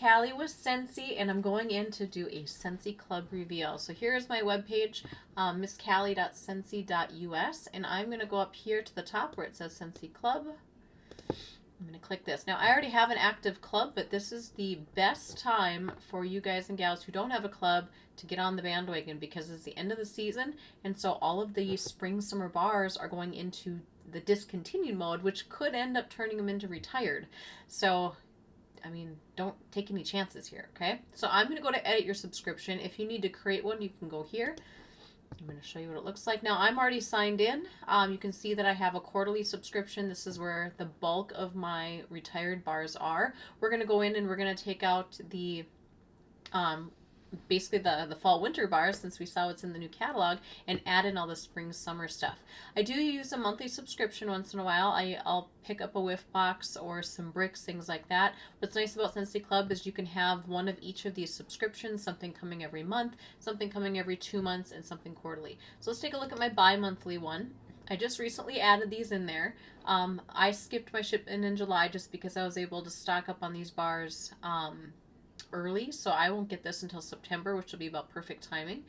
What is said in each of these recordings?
Callie with Scentsy, and I'm going in to do a Scentsy Club reveal. So here's my webpage, misscallie.scentsy.us, and I'm going to go up here to the top where it says Scentsy Club. I'm going to click this. Now, I already have an active club, but this is the best time for you guys and gals who don't have a club to get on the bandwagon because it's the end of the season, and so all of the spring summer bars are going into the discontinued mode, which could end up turning them into retired. So I mean, don't take any chances here, okay? So I'm going to go to edit your subscription. If you need to create one, you can go here. I'm going to show you what it looks like. Now, I'm already signed in. You can see that I have a quarterly subscription. This is where the bulk of my retired bars are. We're going to go in and we're going to take out the basically the fall winter bars, since we saw what's in the new catalog, and add in all the spring summer stuff. I do use a monthly subscription once in a while. I'll pick up a whiff box or some bricks, things like that. What's nice about Scentsy Club is you can have one of each of these subscriptions, something coming every month, something coming every 2 months, and something quarterly. So let's take a look at my bi-monthly one. I just recently added these in there. I skipped my shipment in July just because I was able to stock up on these bars early, so I won't get this until September, which will be about perfect timing.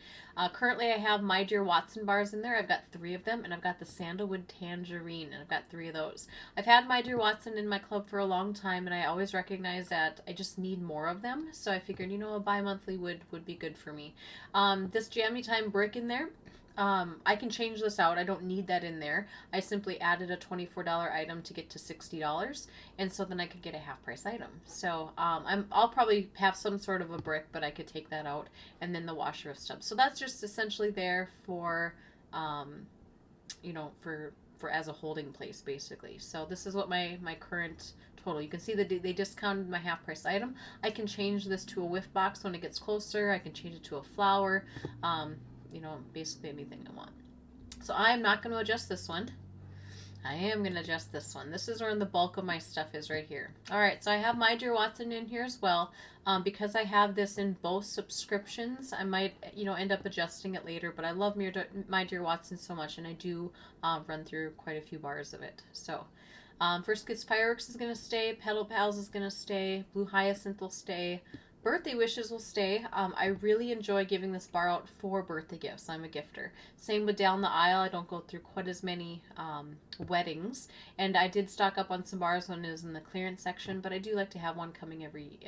Currently I have My Dear Watson bars in there. I've got 3 of them, and I've got the Sandalwood Tangerine, and I've got 3 of those. I've had My Dear Watson in my club for a long time, and I always recognize that I just need more of them, so I figured, you know, a bi-monthly would be good for me. This Jammy Time brick in there, I can change this out. I don't need that in there. I simply added a $24 item to get to $60, and so then I could get a half price item. So I'll probably have some sort of a brick, but I could take that out, and then the washer of stubs. So that's just essentially there for, you know, for as a holding place, basically. So this is what my current total. You can see that they discounted my half price item. I can change this to a whiff box when it gets closer. I can change it to a flower. You know, basically anything I want. So I'm not going to adjust this one. I am going to adjust this one. This is where the bulk of my stuff is, right here. Alright, so I have My Dear Watson in here as well. Because I have this in both subscriptions, I might, you know, end up adjusting it later, but I love My Dear Watson so much, and I do run through quite a few bars of it. So, First Kids Fireworks is going to stay, Petal Pals is going to stay, Blue Hyacinth will stay, Birthday Wishes will stay. I really enjoy giving this bar out for birthday gifts. I'm a gifter. Same with Down the Aisle. I don't go through quite as many weddings. And I did stock up on some bars when it was in the clearance section, but I do like to have one coming every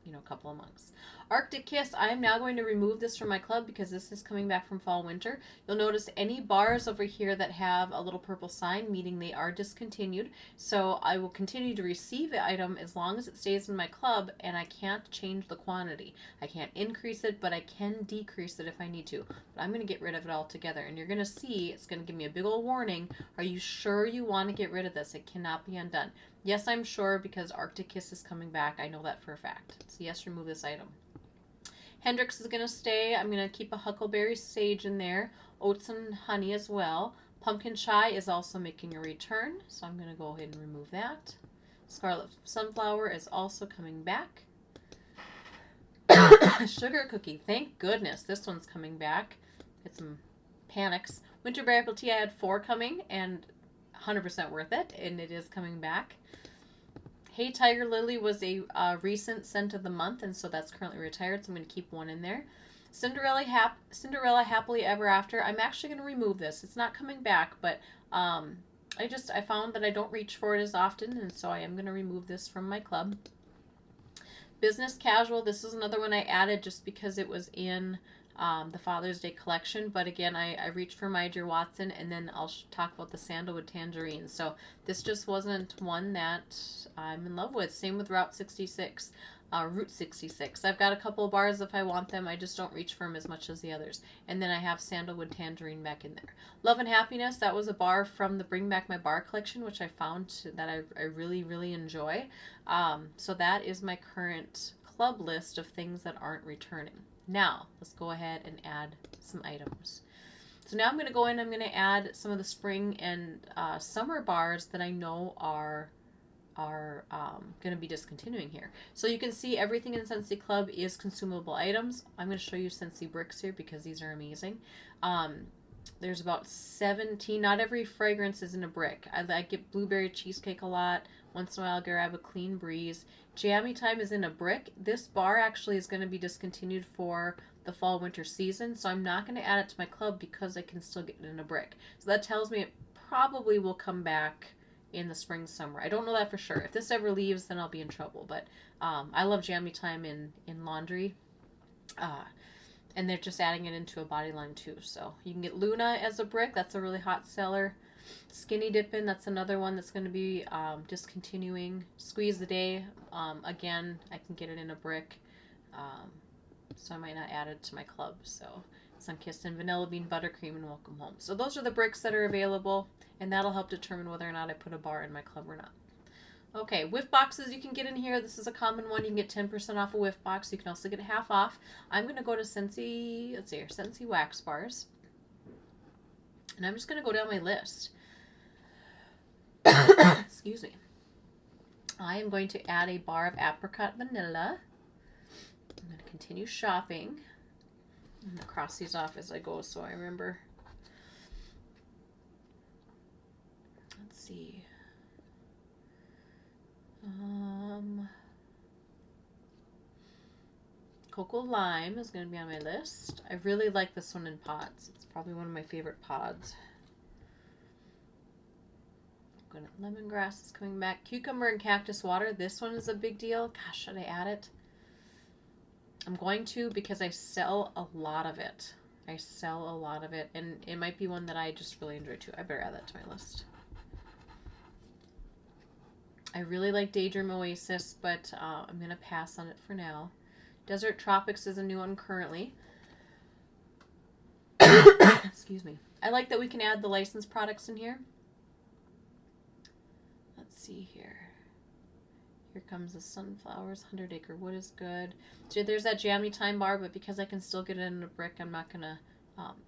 you know, couple of months. Arctic Kiss, I am now going to remove this from my club because this is coming back from fall winter. You'll notice any bars over here that have a little purple sign, meaning they are discontinued. So I will continue to receive the item as long as it stays in my club, and I can't change the quantity. I can't increase it, but I can decrease it if I need to. But I'm going to get rid of it altogether, and you're going to see it's going to give me a big old warning. Are you sure you want to get rid of this? It cannot be undone. Yes, I'm sure, because Arctic Kiss is coming back. I know that for a fact. So yes, remove this item. Hendrix is going to stay. I'm going to keep a Huckleberry Sage in there. Oats and Honey as well. Pumpkin Chai is also making a return, so I'm going to go ahead and remove that. Scarlet Sunflower is also coming back. Sugar Cookie, thank goodness this one's coming back. Get some panics. Winterberry Apple Tea, I had 4 coming, and 100% worth it, and it is coming back. Hey Tiger Lily was a recent scent of the month, and so that's currently retired, so I'm going to keep 1 in there. Cinderella Happily Ever After, I'm actually going to remove this. It's not coming back, but I found that I don't reach for it as often, and so I am going to remove this from my club. Business Casual, this is another one I added just because it was in the Father's Day collection, but again, I reached for My Dear Watson, and then I'll talk about the Sandalwood Tangerine. So this just wasn't one that I'm in love with. Same with Route 66. Route 66. I've got a couple of bars if I want them. I just don't reach for them as much as the others. And then I have Sandalwood Tangerine back in there. Love and Happiness, that was a bar from the Bring Back My Bar collection, which I found that I really, really enjoy. So that is my current club list of things that aren't returning. Now, let's go ahead and add some items. So now I'm going to go in, I'm going to add some of the spring and summer bars that I know are going to be discontinuing here. So you can see everything in Scentsy Club is consumable items. I'm going to show you Scentsy bricks here because these are amazing. There's about 17. Not every fragrance is in a brick. I get blueberry cheesecake a lot. Once in a while, I'll grab a Clean Breeze. Jammy Time is in a brick. This bar actually is going to be discontinued for the fall winter season, so I'm not going to add it to my club because I can still get it in a brick. So that tells me it probably will come back in the spring summer. I don't know that for sure. If this ever leaves, then I'll be in trouble. But I love Jammy Time in laundry. And they're just adding it into a body line too. So you can get Luna as a brick. That's a really hot seller. Skinny Dippin', that's another one that's going to be discontinuing. Squeeze the Day, again, I can get it in a brick. So I might not add it to my club. So Sunkissed and Vanilla Bean Buttercream and Welcome Home. So those are the bricks that are available, and that'll help determine whether or not I put a bar in my club or not. Okay, whiff boxes you can get in here. This is a common one. You can get 10% off a whiff box. You can also get half off. I'm going to go to Scentsy, let's see here, Scentsy Wax Bars. And I'm just going to go down my list. Excuse me. I am going to add a bar of apricot vanilla. I'm going to continue shopping. I'm going to cross these off as I go so I remember. Let's see. Cocoa Lime is going to be on my list. I really like this one in pods. It's probably one of my favorite pods. Lemongrass is coming back. Cucumber and Cactus Water. This one is a big deal. Gosh, should I add it? I'm going to because I sell a lot of it. I sell a lot of it. And it might be one that I just really enjoy too. I better add that to my list. I really like Daydream Oasis, but I'm going to pass on it for now. Desert Tropics is a new one currently. Excuse me. I like that we can add the licensed products in here. Let's see here. Here comes the Sunflowers. 100 Acre Wood is good. So there's that Jammy Time bar, but because I can still get it in a brick, I'm not going to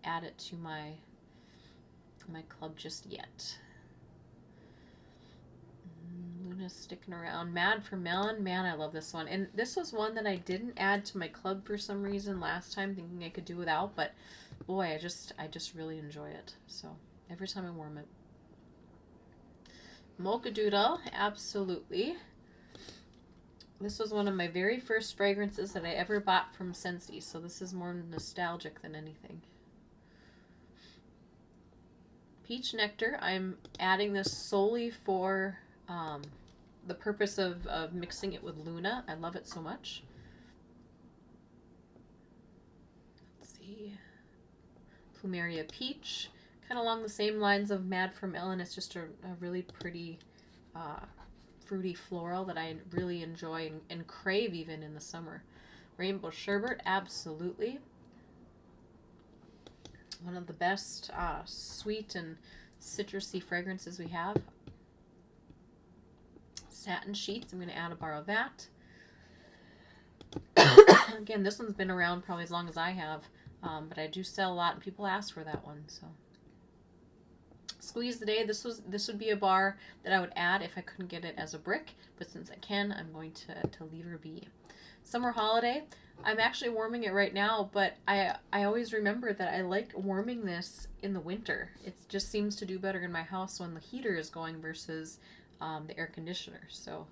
add it to my club just yet. Luna's sticking around. Mad for Melon. Man, I love this one. And this was one that I didn't add to my club for some reason last time, thinking I could do without. But boy, I just really enjoy it. So every time I warm it. Mocha Doodle. Absolutely. This was one of my very first fragrances that I ever bought from Scentsy. So this is more nostalgic than anything. Peach Nectar. I'm adding this solely for the purpose of mixing it with Luna. I love it so much. Let's see. Plumeria Peach. Kind of along the same lines of Mad for Melon. It's just a really pretty fruity floral that I really enjoy and crave even in the summer. Rainbow Sherbet. Absolutely. One of the best sweet and citrusy fragrances we have. Satin Sheets. I'm going to add a bar of that. Again, this one's been around probably as long as I have, but I do sell a lot and people ask for that one. So, Squeeze the Day. This would be a bar that I would add if I couldn't get it as a brick, but since I can, I'm going to leave her be. Summer Holiday. I'm actually warming it right now, but I always remember that I like warming this in the winter. It just seems to do better in my house when the heater is going versus the air conditioner. So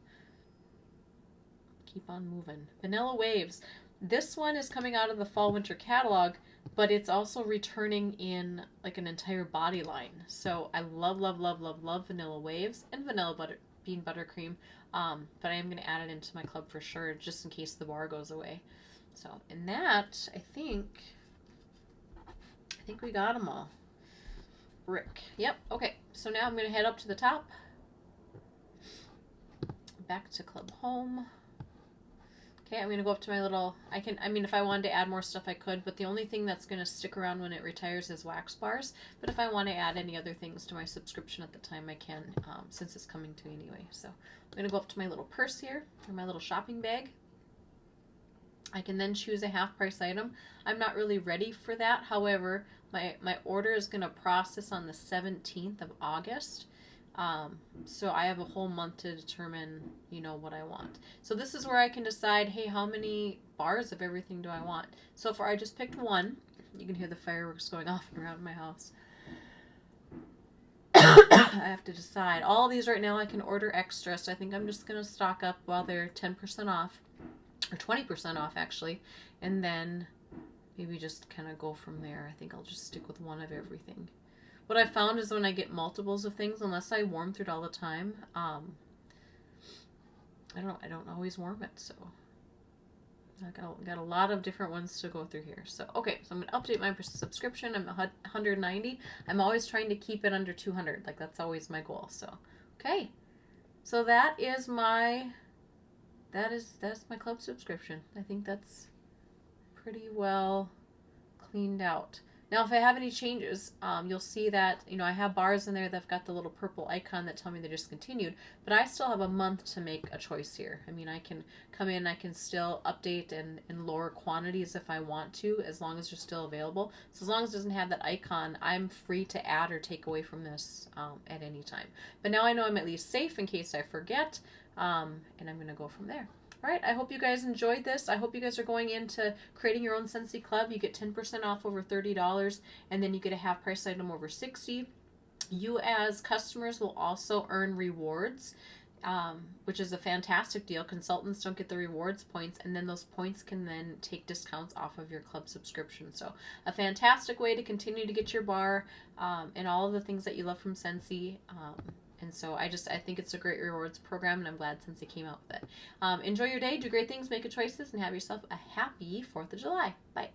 keep on moving. Vanilla Waves. This one is coming out of the fall winter catalog, but it's also returning in like an entire body line. So I love Vanilla Waves and Vanilla Bean Buttercream. But I am going to add it into my club for sure, just in case the bar goes away. So, in that, I think we got them all. Brick. Yep. Okay. So now I'm going to head up to the top. Back to Club Home. Okay, I'm going to go up to my little, if I wanted to add more stuff I could, but the only thing that's going to stick around when it retires is wax bars. But if I want to add any other things to my subscription at the time, I can, since it's coming to me anyway. So I'm going to go up to my little purse here, or my little shopping bag. I can then choose a half price item. I'm not really ready for that. However, my order is going to process on the 17th of August. So I have a whole month to determine, what I want. So this is where I can decide, hey, how many bars of everything do I want? So far I just picked one. You can hear the fireworks going off and around my house. I have to decide. All these right now I can order extra, so I think I'm just going to stock up while they're 10% off, or 20% off actually, and then maybe just kind of go from there. I think I'll just stick with one of everything. What I found is when I get multiples of things, unless I warm through it all the time, I don't always warm it, so I got a lot of different ones to go through here. So, okay, so I'm going to update my subscription. I'm 190. I'm always trying to keep it under 200. Like, that's always my goal. So, okay. So that's my club subscription. I think that's pretty well cleaned out. Now, if I have any changes, you'll see that, I have bars in there that've got the little purple icon that tell me they're discontinued, but I still have a month to make a choice here. I mean, I can come in, I can still update and lower quantities if I want to, as long as they're still available. So as long as it doesn't have that icon, I'm free to add or take away from this at any time. But now I know I'm at least safe in case I forget, and I'm going to go from there. All right, I hope you guys enjoyed this. I hope you guys are going into creating your own Scentsy Club. You get 10% off over $30, and then you get a half price item over $60. You as customers will also earn rewards, which is a fantastic deal. Consultants don't get the rewards points, and then those points can then take discounts off of your club subscription. So a fantastic way to continue to get your bar and all of the things that you love from Scentsy. And so I think it's a great rewards program, and I'm glad Scentsy came out with it. Enjoy your day, do great things, make good choices, and have yourself a happy 4th of July. Bye.